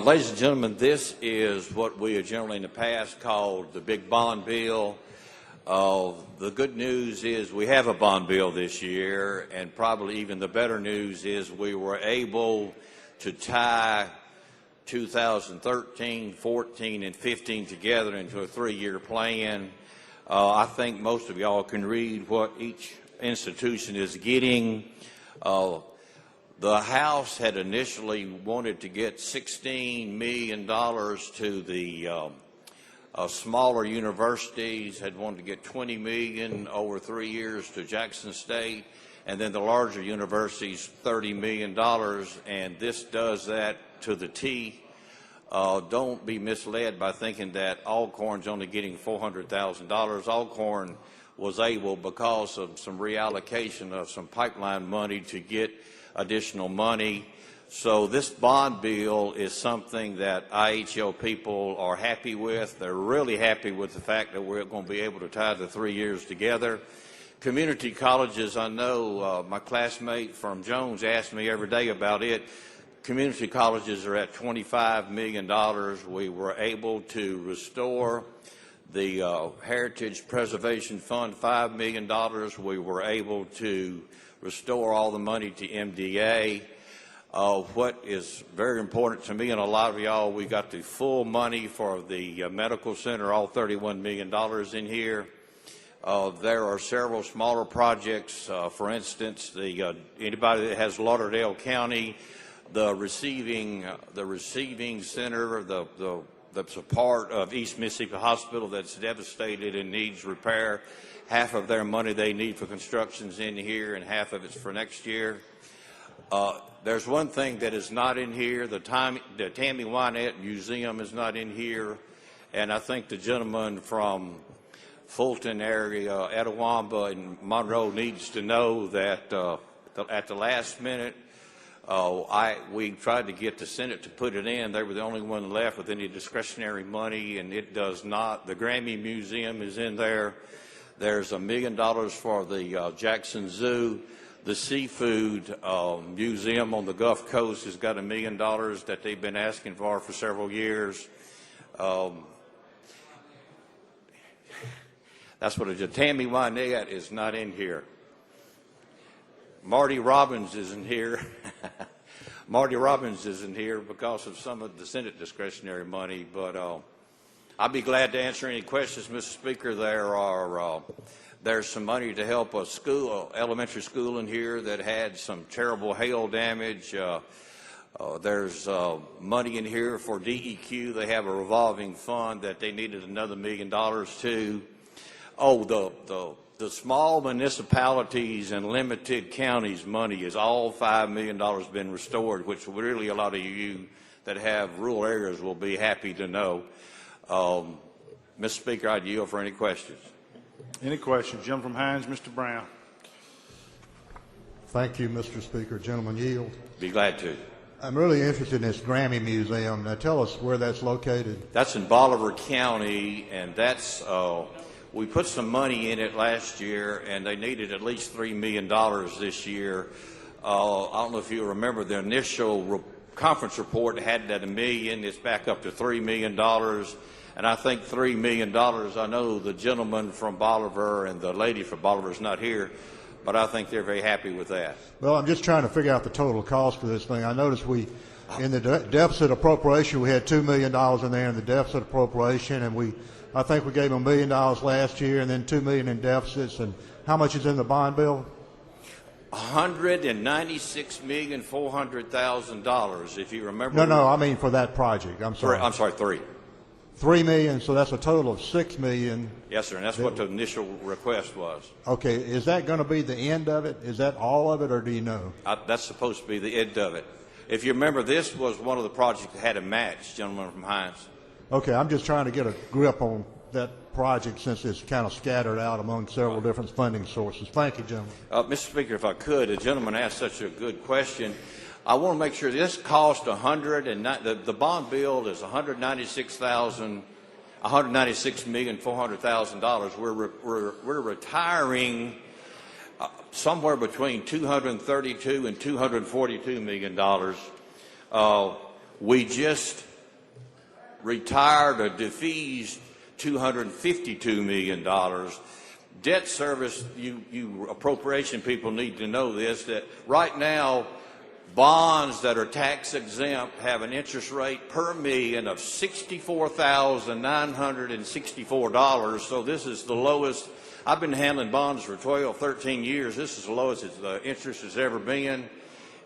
Ladies and gentlemen, this is what we have generally in the past called the big bond bill. The good news is we have a bond bill this year, and probably even the better news is we were able to tie 2013, 14, and 15 together into a three-year plan. I think most of y'all can read what each institution is getting. The House had initially wanted to get $16 million to the smaller universities, had wanted to get $20 million over 3 years to Jackson State, and then the larger universities $30 million, and this does that to the T. Don't be misled by thinking that Alcorn's only getting $400,000. Alcorn was able, because of some reallocation of some pipeline money, to get additional money. So this bond bill is something that IHL people are happy with. They're really happy with the fact that we're going to be able to tie the 3 years together. Community colleges, I know my classmate from Jones asks me every day about it. Community colleges are at $25 million. We were able to restore the Heritage Preservation Fund, $5 million. We were able to restore all the money to MDA. What is very important to me and a lot of y'all, we got the full money for the medical center, all $31 million in here. There are several smaller projects. For instance, anybody that has Lauderdale County, the receiving center, that's a part of East Mississippi Hospital that's devastated and needs repair. Half of their money they need for construction's in here, and half of it's for next year. There's one thing that is not in here. The Tammy Wynette Museum is not in here, and I think the gentleman from Fulton area, Etowamba and Monroe, needs to know that at the last minute, we tried to get the Senate to put it in. They were the only one left with any discretionary money, and it does not. The Grammy Museum is in there. There's $1 million for the Jackson Zoo. The Seafood Museum on the Gulf Coast has got $1 million that they've been asking for several years. That's what it is. Tammy Wynette is not in here. Marty Robbins isn't here. Marty Robbins isn't here because of some of the Senate discretionary money, but I'll be glad to answer any questions, Mr. Speaker. There's some money to help a school, elementary school in here that had some terrible hail damage. There's money in here for DEQ. They have a revolving fund that they needed another $1 million to. Oh, the small municipalities and limited counties money is all $5 million been restored, which really a lot of you that have rural areas will be happy to know. Mr. Speaker, I'd yield for any questions. Any questions? Gentleman from Hines, Mr. Brown. Thank you, Mr. Speaker. Gentleman yield. Be glad to. I'm really interested in this Grammy Museum. Now tell us where that's located. That's in Bolivar County, and that's we put some money in it last year, and they needed at least $3 million this year. I don't know if you remember the initial conference report had that $1 million. It's back up to $3 million. And I think $3 million, I know the gentleman from Bolivar and the lady from Bolivar is not here, but I think they're very happy with that. Well, I'm just trying to figure out the total cost for this thing. I noticed in the deficit appropriation, we had $2 million in there in the deficit appropriation, and I think we gave them $1 million last year and then $2 million in deficits. And how much is in the bond bill? $196,400,000, if you remember. No, I mean for that project. I'm sorry. $3 million, so that's a total of $6 million. Yes, sir, and that's what the initial request was. Okay, is that going to be the end of it? Is that all of it, or do you know? That's supposed to be the end of it. If you remember, this was one of the projects that had a match, gentleman from Hines. Okay, I'm just trying to get a grip on that project since it's kind of scattered out among several different funding sources. Thank you, gentlemen. Mr. Speaker, if I could, the gentleman asked such a good question. I want to make sure this cost the bond bill is $196,400,000. We're retiring somewhere between $232 and $242 million. We just retired or defeased $252 million. Debt service, you appropriation people need to know this, that right now, bonds that are tax exempt have an interest rate per million of $64,964. So this is the lowest. I've been handling bonds for 12, 13 years. This is the lowest the interest has ever been.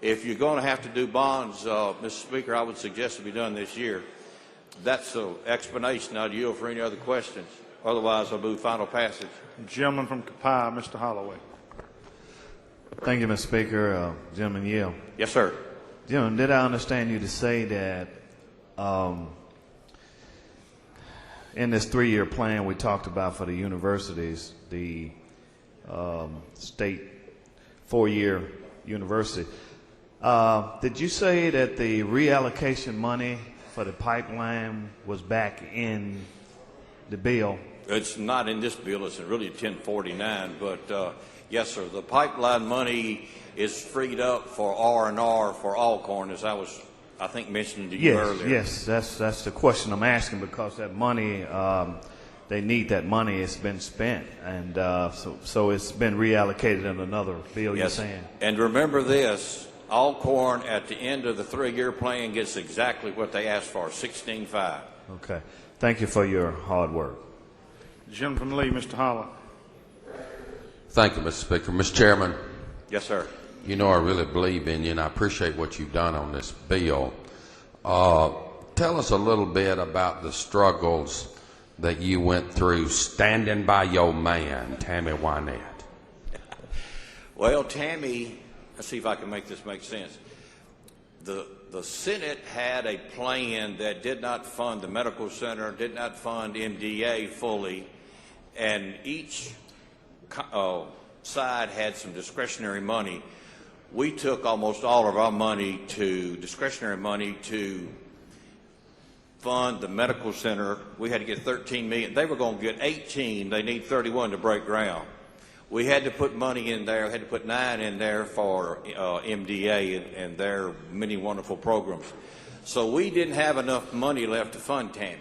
If you're going to have to do bonds, Mr. Speaker, I would suggest it be done this year. That's the explanation. I'd yield for any other questions. Otherwise, I'll move final passage. Gentleman from Copiah, Mr. Holloway. Thank you, Mr. Speaker. Gentleman Yale. Yes, sir. Gentlemen, did I understand you to say that in this 3-year plan we talked about for the universities, the state 4-year university, did you say that the reallocation money for the pipeline was back in the bill? It's not in this bill. It's really 1049. But yes, sir. The pipeline money is freed up for R&R for Alcorn, as I think, mentioning to you earlier. Yes, that's the question I'm asking, because that money, they need that money. It's been spent, and so it's been reallocated in another bill. Yes. You're saying. And remember this: Alcorn at the end of the 3-year plan gets exactly what they asked for, 16.5. Okay. Thank you for your hard work. Gentleman from Lee, Mr. Holler. Thank you, Mr. Speaker. Mr. Chairman, Yes, sir. you know I really believe in you, and I appreciate what you've done on this bill. Tell us a little bit about the struggles that you went through standing by your man, Tammy Wynette. Well, Tammy, let's see if I can make this make sense. The Senate had a plan that did not fund the medical center, did not fund MDA fully, and each side had some discretionary money. We took almost all of our money discretionary money to fund the medical center. We had to get $13 million. They were going to get 18. They need 31 to break ground. We had to put money in there, had to put 9 in there for MDA and their many wonderful programs. So we didn't have enough money left to fund Tammy,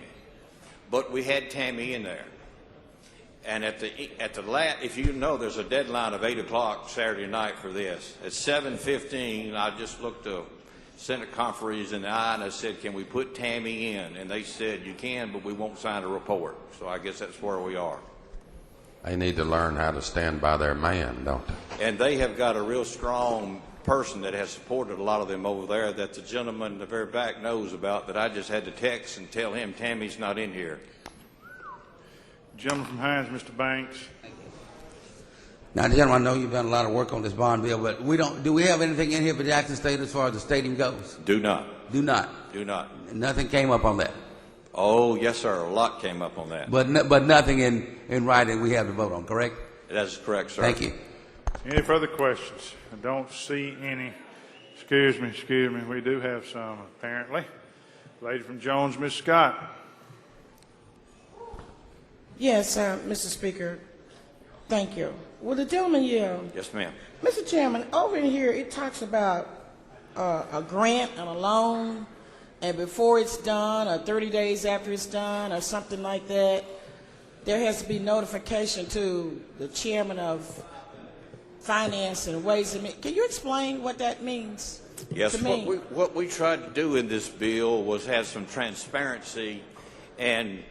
but we had Tammy in there. And if you know, there's a deadline of 8 o'clock Saturday night for this. At 7:15, I just looked the Senate conferees in the eye and I said, "Can we put Tammy in?" And they said, "You can, but we won't sign a report." So I guess that's where we are. They need to learn how to stand by their man, don't they? And they have got a real strong person that has supported a lot of them over there that the gentleman in the very back knows about, that I just had to text and tell him Tammy's not in here. Gentleman from Hines, Mr. Banks. Now, gentlemen, I know you've done a lot of work on this bond bill, but do we have anything in here for Jackson State as far as the stadium goes? Do not. Do not. Do not. Nothing came up on that. Oh, yes, sir. A lot came up on that. But nothing in writing we have to vote on, correct? That is correct, sir. Thank you. Any further questions? I don't see any. Excuse me. We do have some, apparently. Lady from Jones, Ms. Scott. Yes, Mr. Speaker. Thank you. Will the gentleman yield? Yes, ma'am. Mr. Chairman, over in here it talks about a grant and a loan, and before it's done, or 30 days after it's done, or something like that, there has to be notification to the chairman of Finance and Ways and Means. Can you explain what that means? Yes, to me? what we tried to do in this bill was have some transparency, and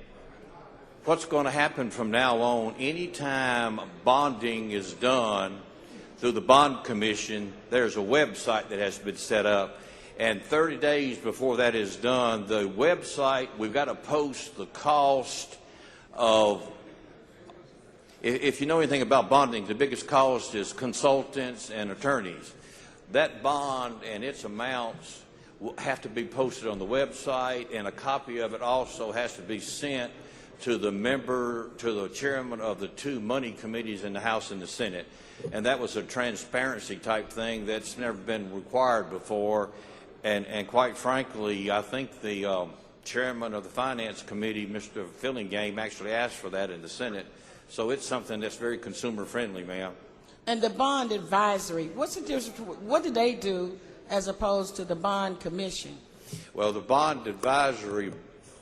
what's going to happen from now on, anytime bonding is done through the Bond Commission, there's a website that has been set up, and 30 days before that is done, the website, we've got to post the cost of, if you know anything about bonding, the biggest cost is consultants and attorneys. That bond and its amounts will have to be posted on the website, and a copy of it also has to be sent to the chairman of the 2 money committees in the House and the Senate. And that was a transparency type thing that's never been required before. And quite frankly, I think the chairman of the Finance Committee, Mr. Fillingame, actually asked for that in the Senate. So it's something that's very consumer friendly, ma'am. And the bond advisory, what's the difference? What do they do as opposed to the Bond Commission? Well, the bond advisory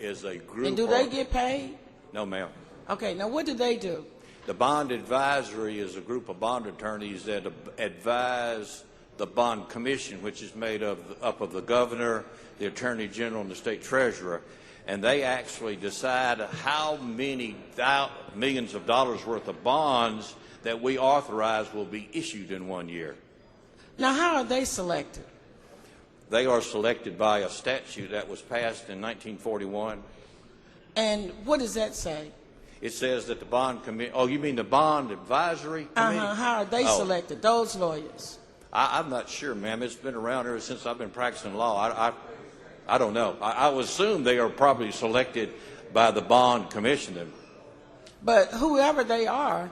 is a group. And do they get paid? No, ma'am. Okay, now what do they do? The bond advisory is a group of bond attorneys that advise the bond commission, which is made up of the governor, the attorney general, and the state treasurer. And they actually decide how many millions of dollars worth of bonds that we authorize will be issued in 1 year. Now, how are they selected? They are selected by a statute that was passed in 1941. And what does that say? It says that the bond committee, oh, you mean the bond advisory committee? How are they selected, those lawyers? I'm not sure, ma'am. It's been around ever since I've been practicing law. I don't know. I would assume they are probably selected by the bond commission. But whoever they are,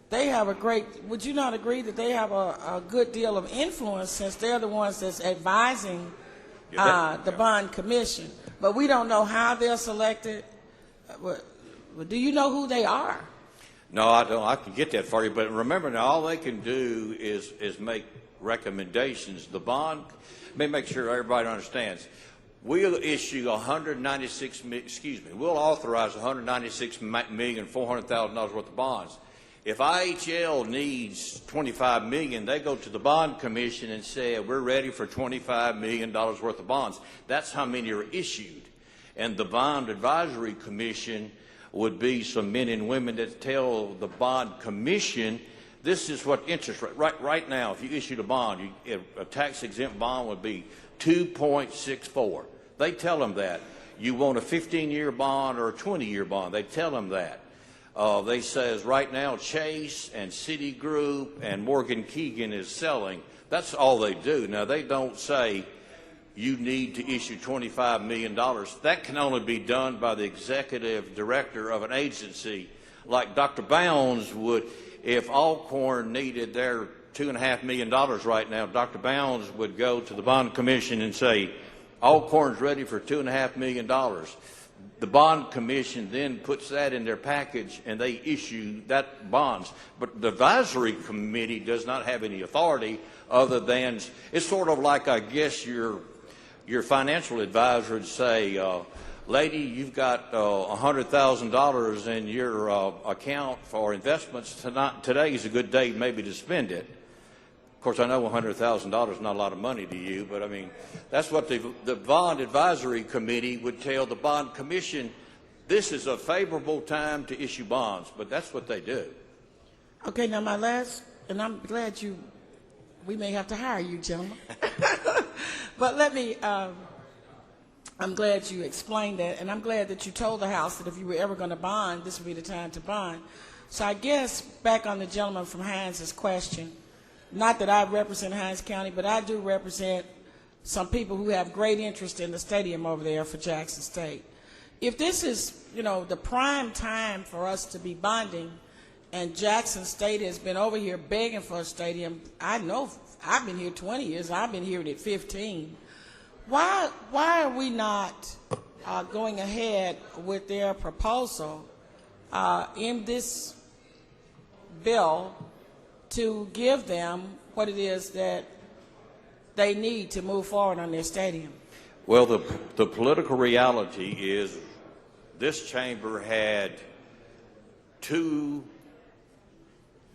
they have a great, would you not agree that they have a good deal of influence since they're the ones that's advising the bond commission? But we don't know how they're selected. Do you know who they are? No, I don't. I can get that for you. But remember now, all they can do is make recommendations. The bond, let me make sure everybody understands. We'll issue we'll authorize $196,400,000 worth of bonds. If IHL needs $25 million, they go to the bond commission and say, we're ready for $25 million worth of bonds. That's how many are issued. And the bond advisory commission would be some men and women that tell the bond commission, this is what interest rate, right now, if you issued a bond, a tax-exempt bond would be 2.64. They tell them that. You want a 15-year bond or a 20-year bond. They tell them that. They says right now Chase and Citigroup and Morgan Keegan is selling. That's all they do. Now, they don't say you need to issue $25 million. That can only be done by the executive director of an agency. Like Dr. Bounds would, if Alcorn needed their $2.5 million right now, Dr. Bounds would go to the bond commission and say, Alcorn's ready for $2.5 million. The bond commission then puts that in their package and they issue that bonds. But the advisory committee does not have any authority other than, it's sort of like, I guess, your financial advisor would say, lady, you've got $100,000 in your account for investments. Today is a good day maybe to spend it. Of course, I know $100,000 is not a lot of money to you, but I mean, that's what the bond advisory committee would tell the bond commission. This is a favorable time to issue bonds, but that's what they do. Okay, now my last, and I'm glad we may have to hire you, gentlemen. But I'm glad you explained that, and I'm glad that you told the House that if you were ever going to bond, this would be the time to bond. So I guess, back on the gentleman from Hines' question, not that I represent Hines County, but I do represent some people who have great interest in the stadium over there for Jackson State. If this is, the prime time for us to be bonding, and Jackson State has been over here begging for a stadium, I know I've been here 20 years, I've been here at 15. Why are we not going ahead with their proposal in this bill to give them what it is that they need to move forward on their stadium? Well, the political reality is this chamber had 2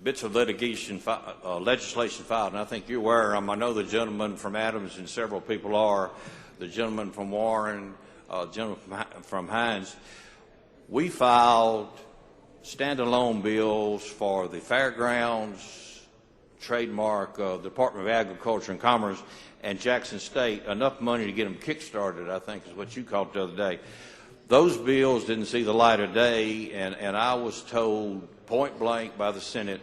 bits of legislation filed, and I think you're aware of them. I know the gentleman from Adams and several people are, the gentleman from Warren, gentleman from Hines. We filed standalone bills for the fairgrounds, trademark, Department of Agriculture and Commerce, and Jackson State, enough money to get them kick-started, I think is what you called the other day. Those bills didn't see the light of day, and I was told point blank by the Senate,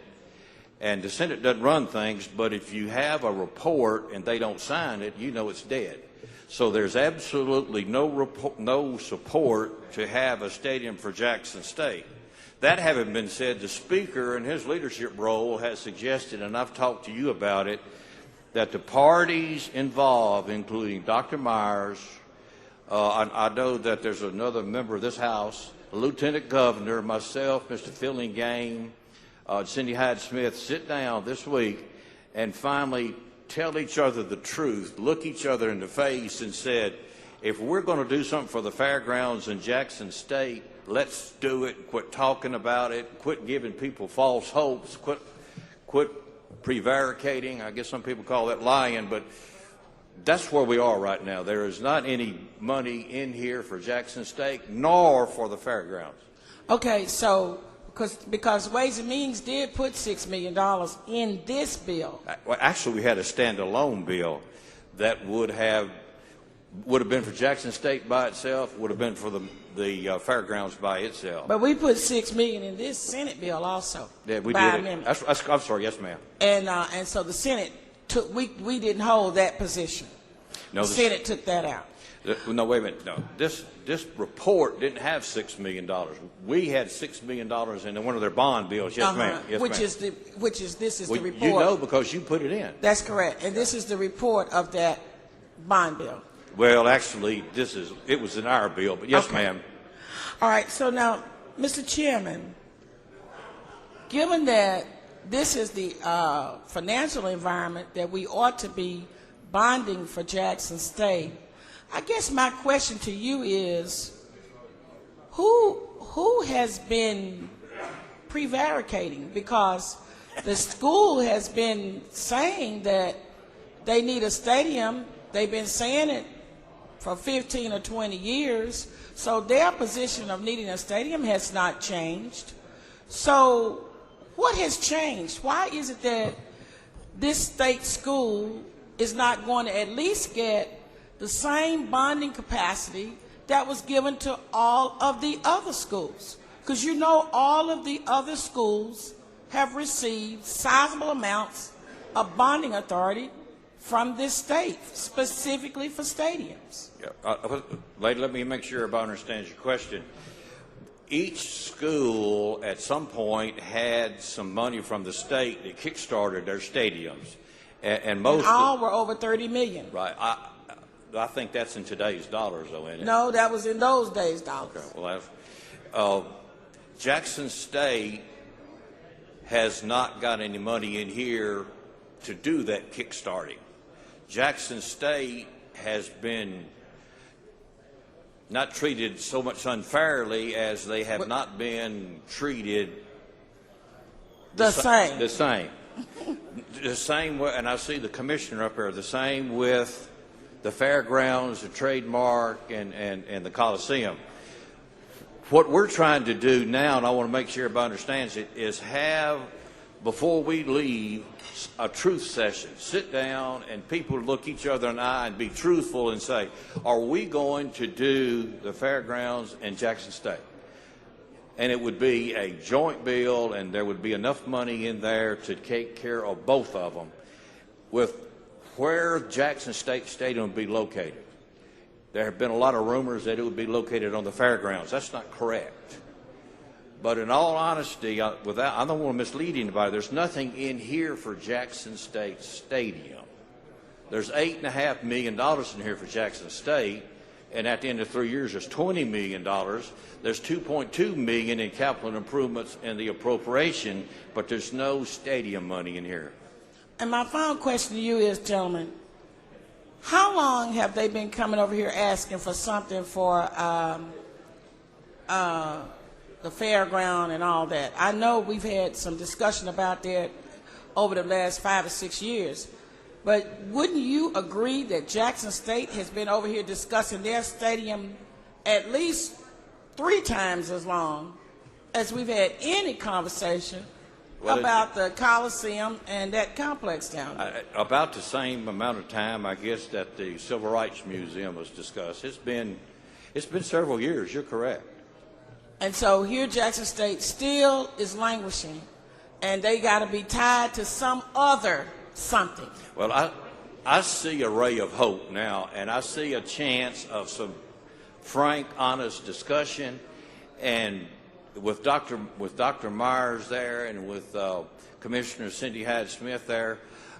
and the Senate doesn't run things, but if you have a report and they don't sign it, you know it's dead. So there's absolutely no support to have a stadium for Jackson State. That having been said, the Speaker in his leadership role has suggested, and I've talked to you about it, that the parties involved, including Dr. Myers, I know that there's another member of this House, the Lieutenant Governor, myself, Mr. Fielding, Cindy Hines Smith, sit down this week and finally tell each other the truth, look each other in the face and said, if we're going to do something for the fairgrounds in Jackson State, let's do it. Quit talking about it. Quit giving people false hopes. Quit prevaricating. I guess some people call that lying, but that's where we are right now. There is not any money in here for Jackson State nor for the fairgrounds. Okay, so because Ways and Means did put $6 million in this bill. Well, actually, we had a standalone bill that would have been for Jackson State by itself, would have been for the fairgrounds by itself. But we put $6 million in this Senate bill also. Yeah, we by did. amendment. I'm sorry. Yes, ma'am. And so the Senate took. We didn't hold that position. No, the Senate took that out. No, wait a minute. No, this report didn't have $6 million. We had $6 million in one of their bond bills. Yes, ma'am. Yes, which ma'am. This is well, the report. You know because you put it in. That's correct. And this is the report of that bond bill. Well, actually, it was in our bill, but yes, Okay. ma'am. All right. So now, Mr. Chairman, given that this is the financial environment that we ought to be bonding for Jackson State, I guess my question to you is, who has been prevaricating? Because the school has been saying that they need a stadium. They've been saying it for 15 or 20 years. So their position of needing a stadium has not changed. So what has changed? Why is it that this state school is not going to at least get the same bonding capacity that was given to all of the other schools? Because you know all of the other schools have received sizable amounts of bonding authority from this state, specifically for stadiums. Yeah. Lady, let me make sure I understand your question. Each school at some point had some money from the state that kickstarted their stadiums. And most and all were over $30 million. Right. I think that's in today's dollars, though, isn't it? No, that was in those days dollars. Okay. Well, Jackson State has not got any money in here to do that kickstarting. Jackson State has been not treated so much unfairly as they have not been treated the same. The same. The same way, and I see the commissioner up there, the same with the fairgrounds, the trademark, and the Coliseum. What we're trying to do now, and I want to make sure everybody understands it, is have, before we leave, a truth session. Sit down and people look each other in the eye and be truthful and say, are we going to do the fairgrounds in Jackson State? And it would be a joint bill, and there would be enough money in there to take care of both of them. With where Jackson State Stadium would be located, there have been a lot of rumors that it would be located on the fairgrounds. That's not correct. But in all honesty, I don't want to mislead anybody, there's nothing in here for Jackson State Stadium. There's $8.5 million in here for Jackson State, and at the end of 3 years, there's $20 million. There's $2.2 million in capital improvements in the appropriation, but there's no stadium money in here. And my final question to you is, gentlemen, how long have they been coming over here asking for something for the fairground and all that? I know we've had some discussion about that over the last 5 or 6 years, but wouldn't you agree that Jackson State has been over here discussing their stadium at least 3 times as long as we've had any conversation about the Coliseum and that complex down there? About the same amount of time, I guess, that the Civil Rights Museum was discussed. It's been several years. You're correct. And so here Jackson State still is languishing, and they got to be tied to some other something. Well, I see a ray of hope now, and I see a chance of some frank, honest discussion, and with Dr. Myers there and with Commissioner Cindy Hines Smith there,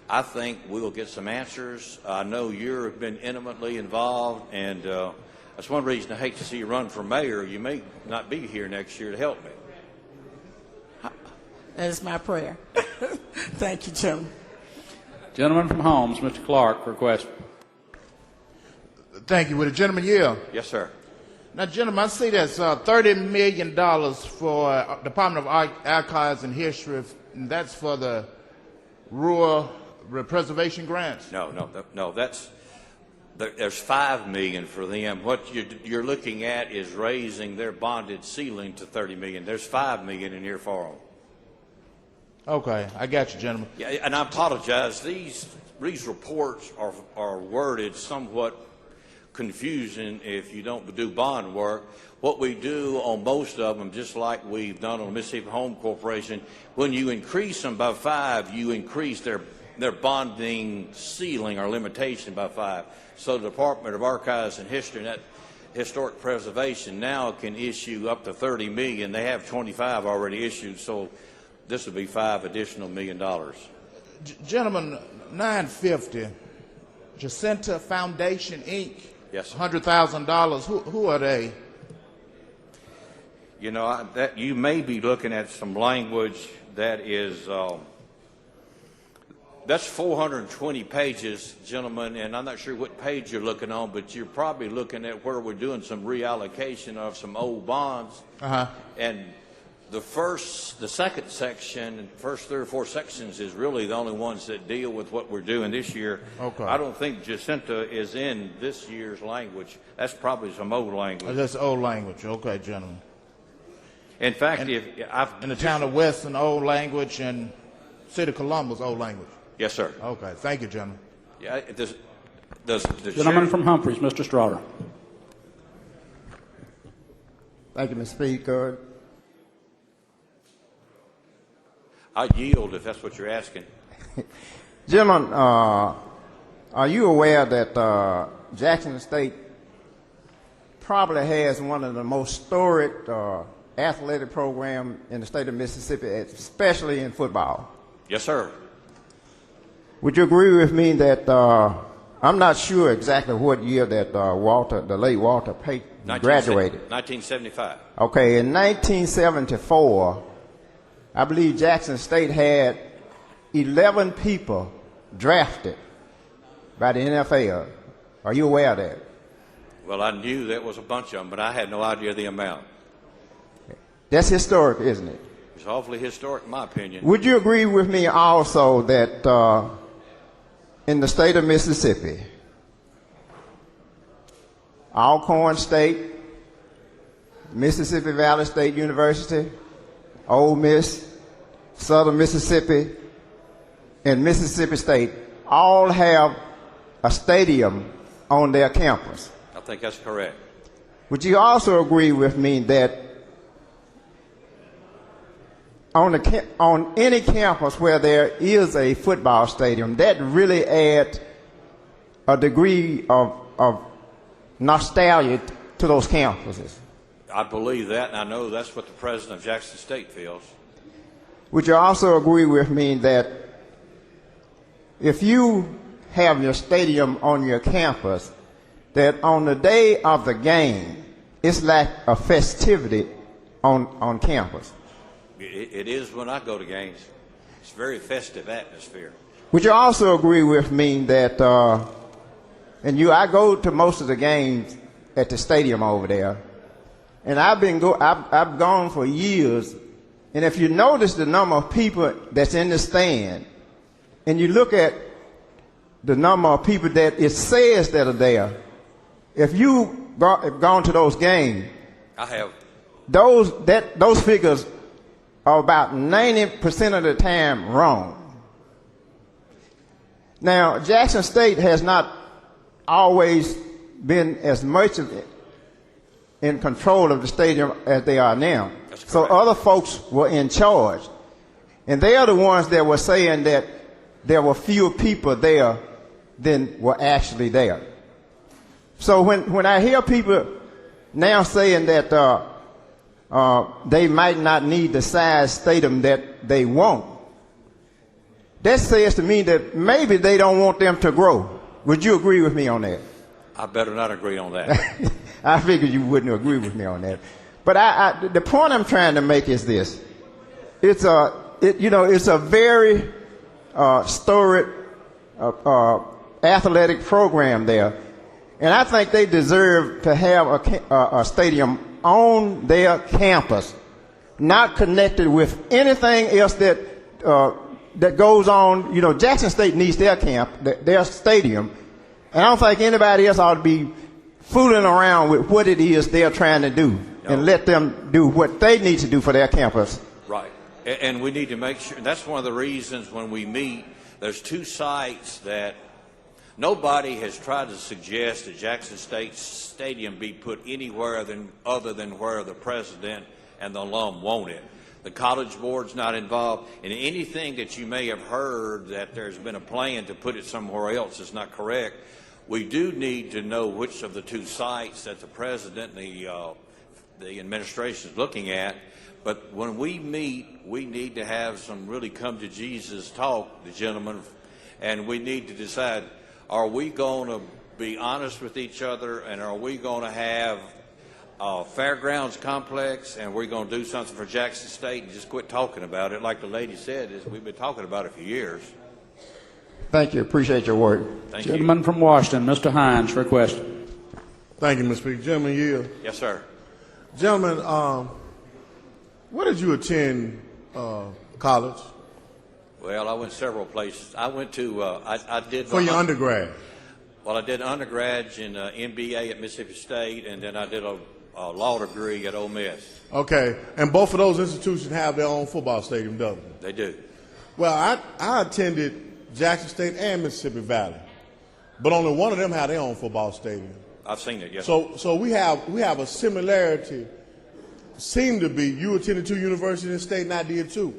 I think we'll get some answers. I know you've been intimately involved, and that's one reason I hate to see you run for mayor. You may not be here next year to help me. That is my prayer. Thank you, Jim. Gentleman from Holmes, Mr. Clark, for a question. Thank you. Would the gentleman yield? Yes, sir. Now, gentlemen, I see that's $30 million for Department of Archives and History, and that's for the rural preservation grants. No. There's $5 million for them. What you're looking at is raising their bonded ceiling to $30 million. There's $5 million in here for them. Okay, I got you, gentlemen. Yeah, and I apologize. These reports are worded somewhat confusing if you don't do bond work. What we do on most of them, just like we've done on Mississippi Home Corporation, when you increase them by 5, you increase their bonding ceiling or limitation by 5. So the Department of Archives and History and that Historic Preservation now can issue up to $30 million. They have 25 already issued, so this would be $5 additional million. Gentlemen, 950, Jacinta Foundation, Inc. Yes, sir. $100,000. Who are they? You know, that you may be looking at some language that is that's 420 pages, gentlemen, and I'm not sure what page you're looking on, but you're probably looking at where we're doing some reallocation of some old bonds. And the second section, first 3 or 4 sections is really the only ones that deal with what we're doing this year. Okay. I don't think Jacinta is in this year's language. That's probably some old language. That's old language. Okay, gentlemen. In fact, in the town of Weston, old language, and City of Columbus, old language. Yes, sir. Okay, thank you, gentlemen. Yeah, does the Gentleman from Humphreys, Mr. Straughter. Thank you, Mr. Speaker. I yield if that's what you're asking. Gentlemen, are you aware that Jackson State probably has one of the most storied athletic programs in the state of Mississippi, especially in football? Yes, sir. Would you agree with me that I'm not sure exactly what year that the late Walter Payton graduated? 1975. Okay, in 1974, I believe Jackson State had 11 people drafted by the NFL. Are you aware of that? Well, I knew that was a bunch of them, but I had no idea the amount. That's historic, isn't it? It's awfully historic, in my opinion. Would you agree with me also that in the state of Mississippi, Alcorn State, Mississippi Valley State University, Ole Miss, Southern Mississippi, and Mississippi State all have a stadium on their campus? I think that's correct. Would you also agree with me that on any campus where there is a football stadium, that really adds a degree of nostalgia to those campuses? I believe that, and I know that's what the president of Jackson State feels. Would you also agree with me that if you have your stadium on your campus, that on the day of the game, it's like a festivity on campus? It is when I go to games. It's a very festive atmosphere. Would you also agree with me that, I go to most of the games at the stadium over there, and I've gone for years, and if you notice the number of people that's in the stand, and you look at the number of people that it says that are there, if you have gone to those games, I have. Those figures are about 90% of the time wrong. Now, Jackson State has not always been as much of it in control of the stadium as they are now. So other folks were in charge. And they are the ones that were saying that there were fewer people there than were actually there. So when I hear people now saying that they might not need the size stadium that they want, that says to me that maybe they don't want them to grow. Would you agree with me on that? I better not agree on that. I figured you wouldn't agree with me on that. But the point I'm trying to make is this. It's a very storied athletic program there. And I think they deserve to have a stadium on their campus, not connected with anything else that goes on. You know, Jackson State needs their their stadium, and I don't think anybody else ought to be fooling around with what it is they're trying to do, and let them do what they need to do for their campus. Right. And we need to make sure, that's one of the reasons when we meet, there's two sites that nobody has tried to suggest that Jackson State Stadium be put anywhere other than where the president and the alum want it. The College Board's not involved in anything that you may have heard that there's been a plan to put it somewhere else is not correct. We do need to know which of the two sites that the president and the administration is looking at. But when we meet, we need to have some really come to Jesus talk, the gentlemen, and we need to decide, are we going to be honest with each other, and are we going to have a fairgrounds complex, and we're going to do something for Jackson State and just quit talking about it? Like the lady said, we've been talking about it for years. Thank you. Appreciate your work. Thank you. Gentleman from Washington, Mr. Hines, for a question. Thank you, Mr. Speaker. Gentleman, yield. Yes, sir. Gentlemen, where did you attend college? Well, I went several places. I went to, I did... For your undergrad? Well, I did undergrad in MBA at Mississippi State, and then I did a law degree at Ole Miss. Okay. And both of those institutions have their own football stadium, don't they? They do. Well, I attended Jackson State and Mississippi Valley, but only one of them had their own football stadium. I've seen it, yes. So we have a similarity. Seem to be you attended two universities in the state, and I did too.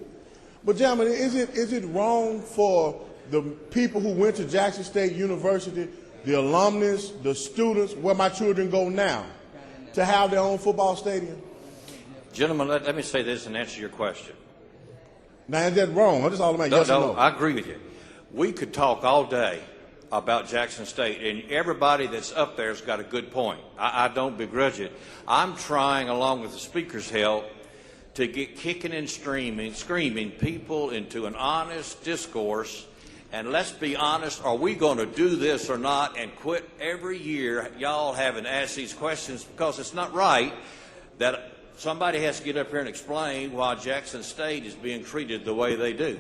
But gentlemen, is it wrong for the people who went to Jackson State University, the alumnus, the students, where my children go now, to have their own football stadium? Gentlemen, let me say this and answer your question. Now, is that wrong? That's all I'm asking. Yes or no? I agree with you. We could talk all day about Jackson State, and everybody that's up there has got a good point. I don't begrudge it. I'm trying, along with the speaker's help, to get kicking and screaming people into an honest discourse. And let's be honest, are we going to do this or not, and quit every year y'all having to ask these questions, because it's not right that somebody has to get up here and explain why Jackson State is being treated the way they do.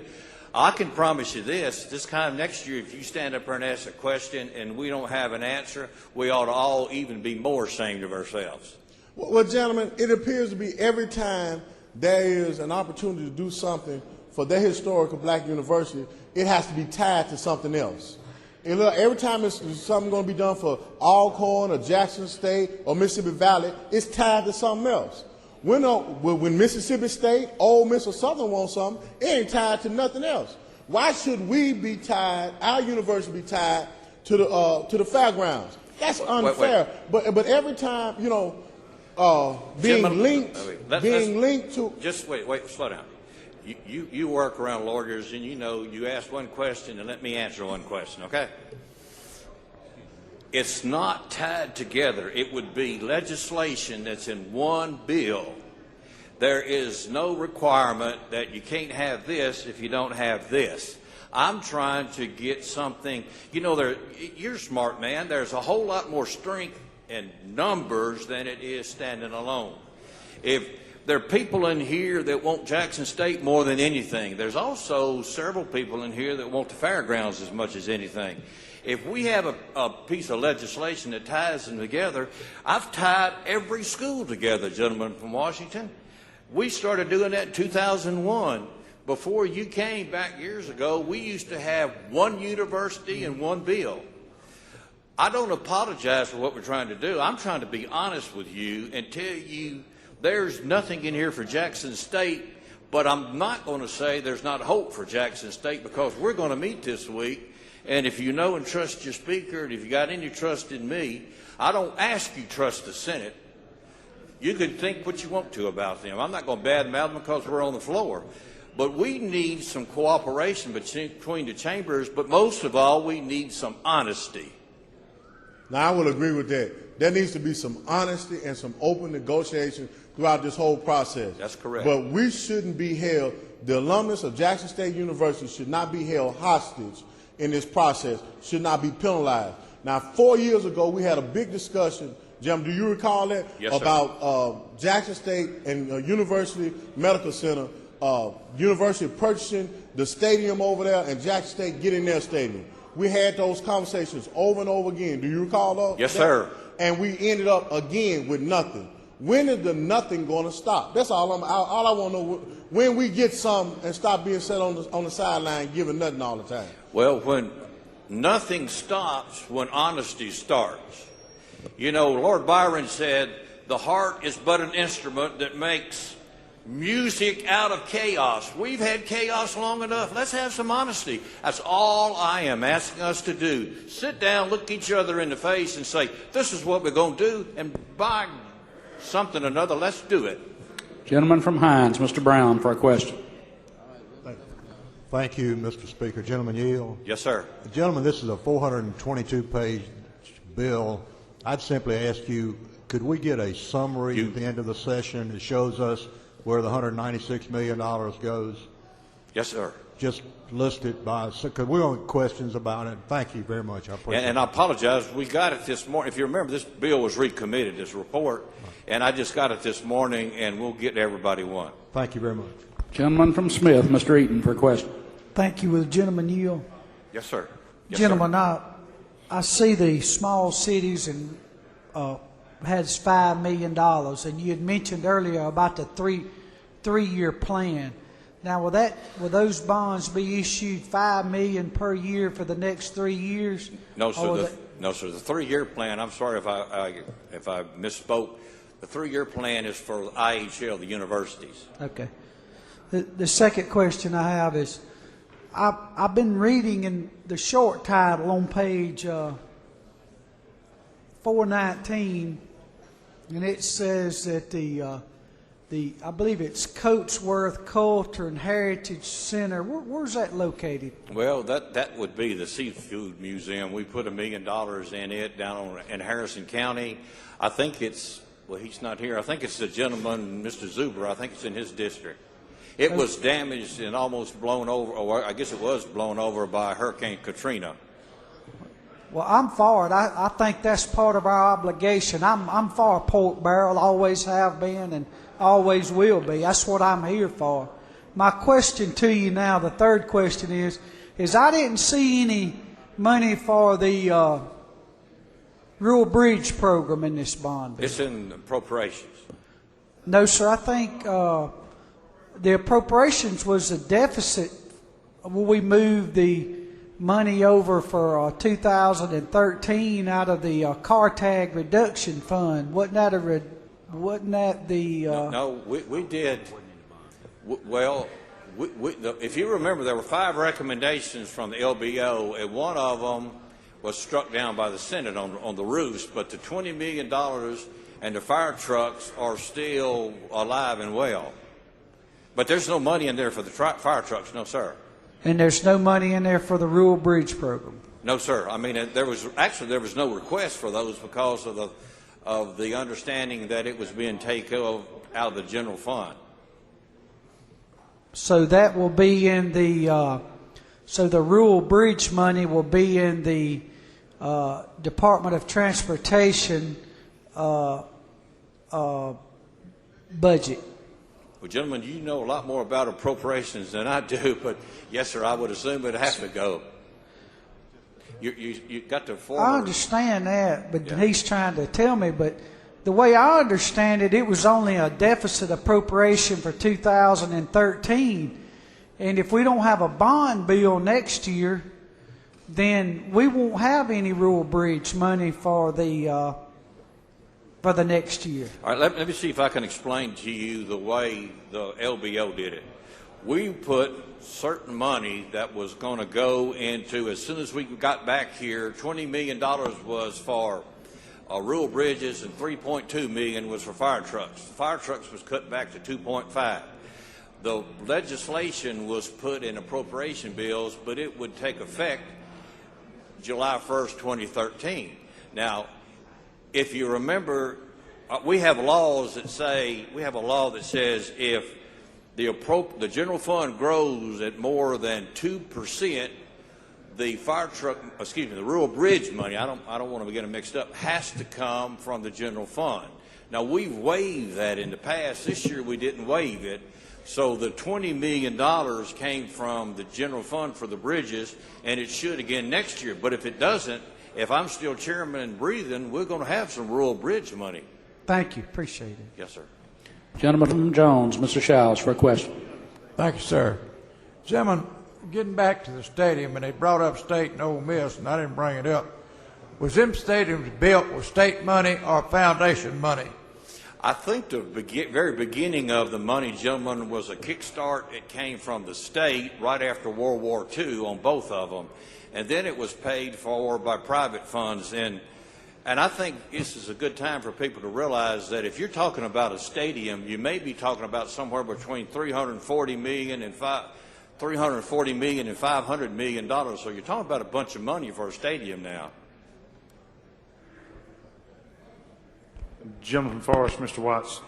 I can promise you this time next year, if you stand up here and ask a question and we don't have an answer, we ought to all even be more ashamed of ourselves. Well, gentlemen, it appears to be every time there is an opportunity to do something for their historical black university, it has to be tied to something else. And look, every time it's something going to be done for Alcorn or Jackson State or Mississippi Valley, it's tied to something else. When Mississippi State, Ole Miss, or Southern wants something, it ain't tied to nothing else. Why should we be tied, our university be tied to the fairgrounds? That's unfair. Wait. But every time, being linked to... Just wait, slow down. You work around lawyers, and you ask one question and let me answer one question, okay? It's not tied together. It would be legislation that's in one bill. There is no requirement that you can't have this if you don't have this. I'm trying to get something, you're a smart man. There's a whole lot more strength in numbers than it is standing alone. If there are people in here that want Jackson State more than anything, there's also several people in here that want the fairgrounds as much as anything. If we have a piece of legislation that ties them together, I've tied every school together, gentlemen from Washington. We started doing that in 2001. Before you came back years ago, we used to have one university and one bill. I don't apologize for what we're trying to do. I'm trying to be honest with you and tell you there's nothing in here for Jackson State, but I'm not going to say there's not hope for Jackson State, because we're going to meet this week. And if you know and trust your speaker, and if you got any trust in me, I don't ask you trust the Senate. You can think what you want to about them. I'm not going to badmouth them because we're on the floor. But we need some cooperation between the chambers, but most of all, we need some honesty. Now, I will agree with that. There needs to be some honesty and some open negotiation throughout this whole process. That's correct. But we shouldn't be held, the alumnus of Jackson State University should not be held hostage in this process, should not be penalized. Now, 4 years ago, we had a big discussion. Jim, do you recall that? Yes, sir. About Jackson State and University Medical Center, University purchasing the stadium over there and Jackson State getting their stadium. We had those conversations over and over again. Do you recall those? Yes, sir. And we ended up again with nothing. When is the nothing going to stop? That's all I want to know. When we get some and stop being set on the sideline giving nothing all the time. Well, when nothing stops, when honesty starts. You know, Lord Byron said, the heart is but an instrument that makes music out of chaos. We've had chaos long enough. Let's have some honesty. That's all I am asking us to do. Sit down, look each other in the face and say, this is what we're going to do, and by something or another, let's do it. Gentleman from Hines, Mr. Brown, for a question. Thank you, Mr. Speaker. Gentleman yield. Yes, sir. Gentlemen, this is a 422-page bill. I'd simply ask you, could we get a summary at the end of the session that shows us where the $196 million goes? Yes, sir. Just list it by, because we want questions about it. Thank you very much. I appreciate it. And I apologize. We got it this morning. If you remember, this bill was recommitted, this report, and I just got it this morning, and we'll get everybody one. Thank you very much. Gentleman from Smith, Mr. Eaton, for a question. Thank you. Will the gentleman yield? Yes, sir. Yes, Gentlemen, sir. I see the small cities and has $5 million, and you had mentioned earlier about the three-year plan. Now, will those bonds be issued $5 million per year for the next 3 years? No, sir. No, sir. The 3-year plan. I'm sorry if I misspoke. The 3-year plan is for IHL, the universities. Okay. The second question I have is, I've been reading in the short title on page 419, and it says that I believe it's Coatsworth Culture and Heritage Center. Where's that located? Well, that would be the Seafood Museum. We put $1 million in it down in Harrison County. I think it's, well, he's not here. I think it's the gentleman, Mr. Zuber. I think it's in his district. It was damaged and almost blown over, or I guess it was blown over by Hurricane Katrina. Well, I'm for it. I think that's part of our obligation. I'm for a pork barrel, always have been and always will be. That's what I'm here for. My question to you now, the third question is I didn't see any money for the Rural Bridge program in this bond bill. It's in appropriations. No, sir. I think the appropriations was a deficit. We moved the money over for 2013 out of the car tag reduction fund. Wasn't that the? No, we did. Well, if you remember, there were 5 recommendations from the LBO, and one of them was struck down by the Senate on the roofs. But the $20 million and the fire trucks are still alive and well. But there's no money in there for the fire trucks, no, sir. And there's no money in there for the Rural Bridge program? No, sir. I mean, there was no request for those because of the understanding that it was being taken out of the general fund. So that will be in the so the Rural Bridge money will be in the Department of Transportation budget. Well, gentlemen, you know a lot more about appropriations than I do, but yes, sir, I would assume it'd have to go. You got the former. I understand that, but he's trying to tell me. But the way I understand it, it was only a deficit appropriation for 2013, and if we don't have a bond bill next year, then we won't have any Rural Bridge money for the next year. All right, let me see if I can explain to you the way the LBO did it. We put certain money that was going to go into, as soon as we got back here, $20 million was for rural bridges and $3.2 million was for fire trucks. Fire trucks was cut back to 2.5. The legislation was put in appropriation bills, but it would take effect July 1st, 2013. Now, if you remember, we have laws that say, if the general fund grows at more than 2%, the the rural bridge money, I don't want to get them mixed up, has to come from the general fund. Now, we've waived that in the past. This year we didn't waive it. So the $20 million came from the general fund for the bridges, and it should again next year. But if it doesn't, if I'm still chairman and breathing, we're going to have some rural bridge money. Thank you. Appreciate it. Yes, sir. Gentleman from Jones, Mr. Showers, for a question. Thank you, sir. Gentlemen, getting back to the stadium, and they brought up State and Ole Miss, and I didn't bring it up. Was them stadiums built with state money or foundation money? I think the very beginning of the money, gentlemen, was a kickstart. It came from the state right after World War II on both of them, and then it was paid for by private funds. And I think this is a good time for people to realize that if you're talking about a stadium, you may be talking about somewhere between $340 million and $500 million. So you're talking about a bunch of money for a stadium now. Gentleman from Forest, Mr. Watts.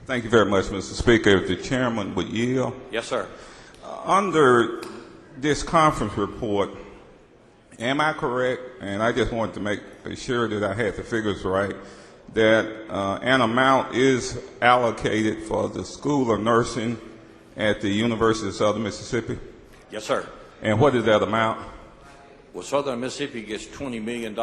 Thank you very much, Mr. Speaker. If the chairman would yield. Yes, sir. Under this conference report, am I correct, and I just wanted to make sure that I had the figures right, that an amount is allocated for the School of Nursing at the University of Southern Mississippi? Yes, sir. And what is that amount? Well, Southern Mississippi gets $20 million,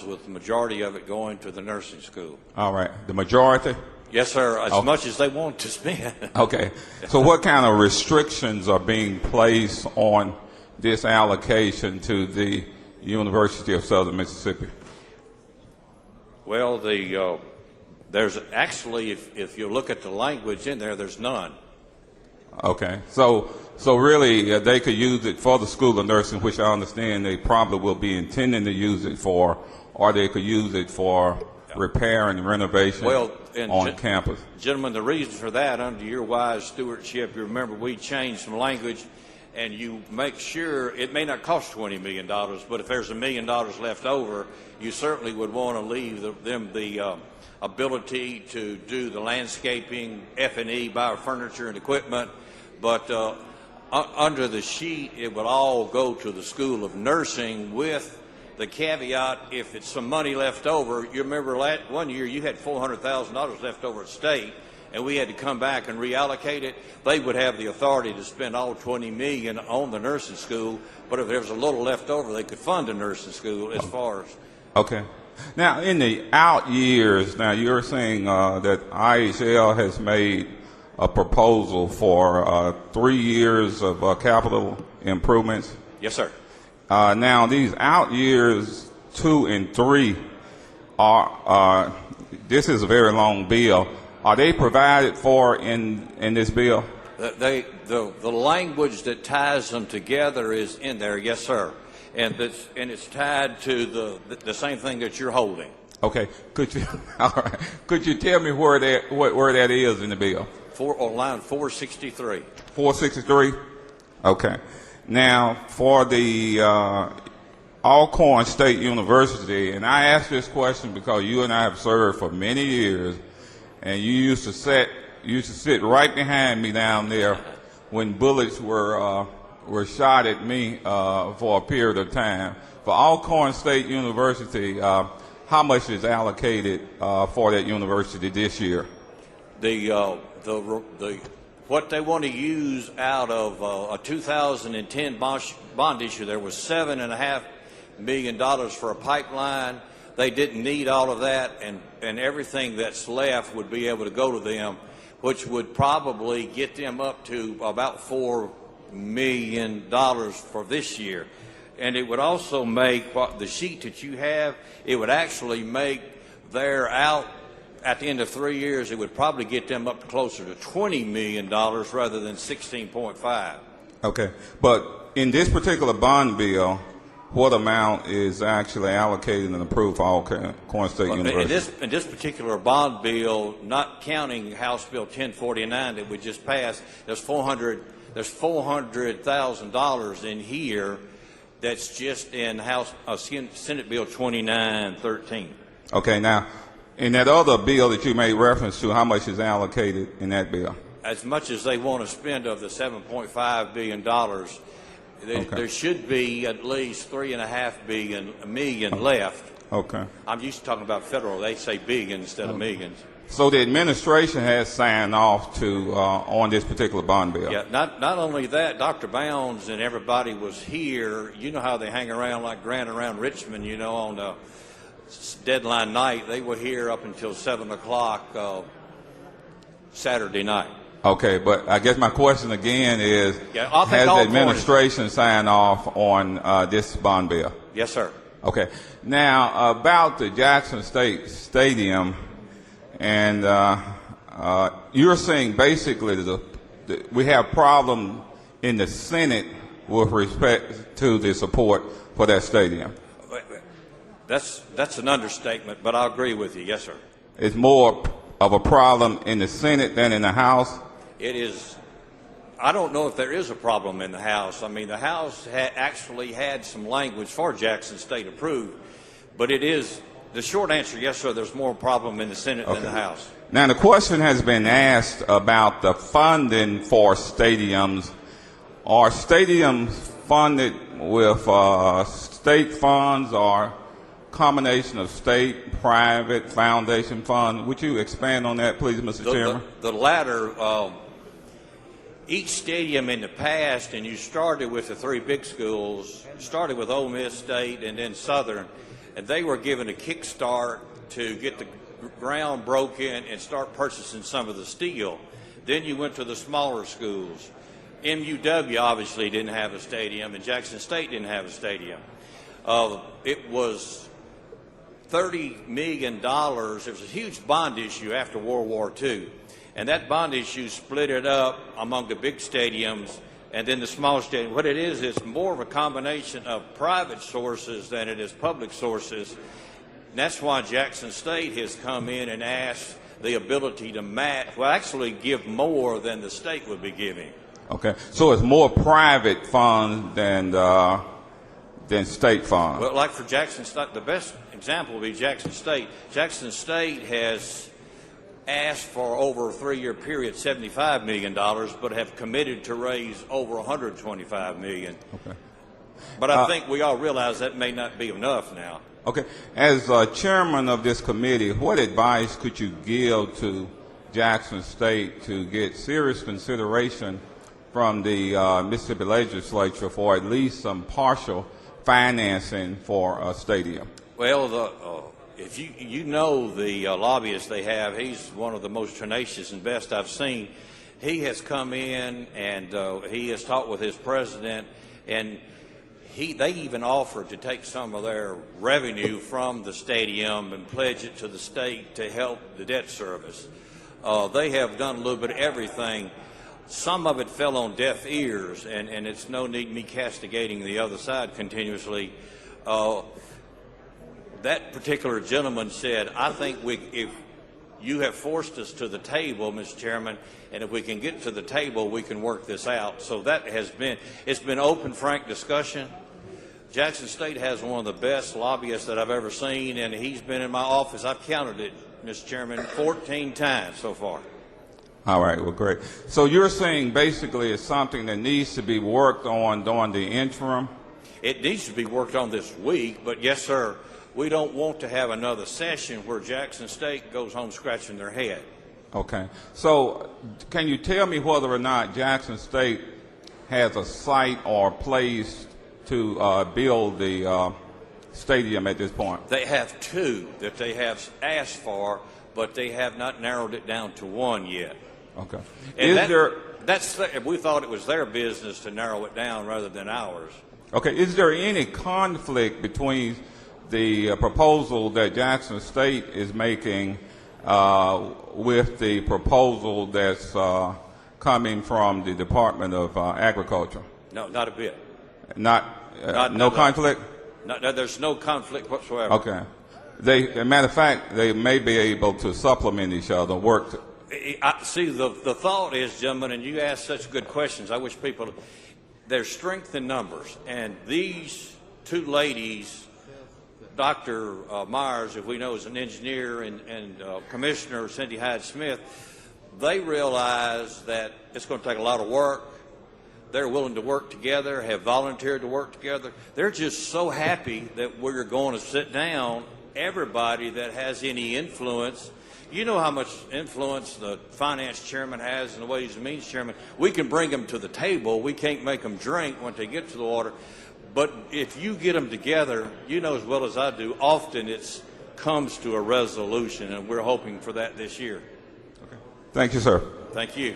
with the majority of it going to the nursing school. All right. The majority? Yes, sir, as much as they want to spend. Okay. So what kind of restrictions are being placed on this allocation to the University of Southern Mississippi? Well, there's actually, if you look at the language in there, there's none. Okay. So really, they could use it for the School of Nursing, which I understand they probably will be intending to use it for, or they could use it for repair and renovation on campus. Gentlemen, the reason for that, under your wise stewardship, you remember we changed some language, and you make sure it may not cost $20 million, but if there's $1 million left over, you certainly would want to leave them the ability to do the landscaping, F&E, buy furniture and equipment. But under the sheet, it would all go to the School of Nursing, with the caveat, if it's some money left over. You remember one year you had $400,000 left over at state, and we had to come back and reallocate it. They would have the authority to spend all $20 million on the nursing school, but if there was a little left over, they could fund the nursing school as far as. Okay. Now, in the out years, now you're saying that IHL has made a proposal for 3 years of capital improvements. Yes, sir. Now, these out years 2 and 3 are, this is a very long bill. Are they provided for in this bill? The language that ties them together is in there, yes, sir. And it's tied to the same thing that you're holding. Okay. All right. Could you tell me where that is in the bill? Line 463. 463? Okay. Now, for the Alcorn State University, and I ask this question because you and I have served for many years, and you used to sit right behind me down there when bullets were shot at me for a period of time. For Alcorn State University, how much is allocated for that university this year? What they want to use out of a 2010 bond issue, there was $7.5 million for a pipeline. They didn't need all of that, and everything that's left would be able to go to them, which would probably get them up to about $4 million for this year. And it would also make the sheet that you have, it would actually make their out at the end of 3 years, it would probably get them up closer to $20 million rather than 16.5. Okay. But in this particular bond bill, what amount is actually allocated and approved for Alcorn State University? In this particular bond bill, not counting House Bill 1049 that we just passed, there's $400,000 in here that's just in Senate Bill 2913. Okay. Now, in that other bill that you made reference to, how much is allocated in that bill? as much as they want to spend of the $7.5 billion, there should be at least $3.5 million left. Okay. I'm used to talking about federal. They say billion instead of millions. So the administration has signed off to on this particular bond bill. Yeah, not only that, Dr. Bounds and everybody was here. You know how they hang around like Grant around Richmond, you know, on the deadline night. They were here up until 7 o'clock Saturday night. Okay, but I guess my question again is, I think has the Alcorn administration signed off on this bond bill? Yes, sir. Okay. Now, about the Jackson State Stadium, and you're saying basically we have problem in the Senate with respect to the support for that stadium. That's an understatement, but I agree with you. Yes, sir. It's more of a problem in the Senate than in the House? It is. I don't know if there is a problem in the House. I mean, the House actually had some language for Jackson State approved, but it is, the short answer, yes, sir, there's more problem in the Senate than the House. Now, the question has been asked about the funding for stadiums. Are stadiums funded with state funds or combination of state, private, foundation funds? Would you expand on that, please, Mr. Chairman? The latter. Each stadium in the past, and you started with the three big schools, started with Ole Miss State and then Southern, and they were given a kickstart to get the ground broken and start purchasing some of the steel. Then you went to the smaller schools. MUW obviously didn't have a stadium, and Jackson State didn't have a stadium. It was $30 million. It was a huge bond issue after World War II. And that bond issue split it up among the big stadiums and then the small stadiums. What it is more of a combination of private sources than it is public sources. And that's why Jackson State has come in and asked the ability to match, well, actually give more than the state would be giving. Okay, so it's more private funds than state funds. Well, like for Jackson State, the best example would be Jackson State. Jackson State has asked for over a 3-year period $75 million, but have committed to raise over $125 million. Okay. But I think we all realize that may not be enough now. Okay. As chairman of this committee, what advice could you give to Jackson State to get serious consideration from the Mississippi legislature for at least some partial financing for a stadium? Well, if you know the lobbyist they have, he's one of the most tenacious and best I've seen. He has come in and he has talked with his president, and they even offered to take some of their revenue from the stadium and pledge it to the state to help the debt service. They have done a little bit of everything. Some of it fell on deaf ears, and it's no need me castigating the other side continuously. That particular gentleman said, I think if you have forced us to the table, Mr. Chairman, and if we can get to the table, we can work this out. So that it's been open, frank discussion. Jackson State has one of the best lobbyists that I've ever seen, and he's been in my office, I've counted it, Mr. Chairman, 14 times so far. All right, well, great. So you're saying basically it's something that needs to be worked on during the interim? It needs to be worked on this week, but yes, sir. We don't want to have another session where Jackson State goes home scratching their head. Okay. So can you tell me whether or not Jackson State has a site or place to build the stadium at this point? They have two that they have asked for, but they have not narrowed it down to one yet. Okay. And we thought it was their business to narrow it down rather than ours. Okay. Is there any conflict between the proposal that Jackson State is making with the proposal that's coming from the Department of Agriculture? No, not a bit. No conflict? No, there's no conflict whatsoever. Okay. As a matter of fact, they may be able to supplement each other, work. See, the thought is, gentlemen, and you ask such good questions. I wish there's strength in numbers, and these two ladies. Dr. Myers, if we know, is an engineer, and Commissioner Cindy Hines Smith, they realize that it's going to take a lot of work. They're willing to work together, have volunteered to work together. They're just so happy that we're going to sit down, everybody that has any influence. You know how much influence the finance chairman has and the Ways and Means chairman. We can bring them to the table. We can't make them drink when they get to the water. But if you get them together, you know as well as I do, often it comes to a resolution, and we're hoping for that this year. Thank you, sir. Thank you.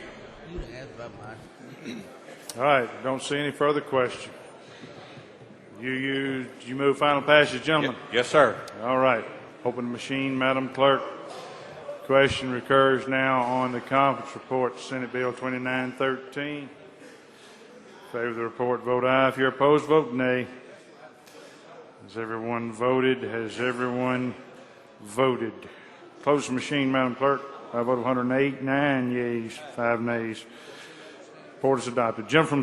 All right, don't see any further questions. You move final passage, gentlemen? Yes, sir. All right. Open the machine, Madam Clerk. Question recurs now on the conference report, Senate Bill 2913. In favor of the report, vote aye. If you're opposed, vote nay. Has everyone voted? Has everyone voted? Close the machine, Madam Clerk. By a vote of 108, 9 yeas, 5 nays. Report is adopted. Gentleman from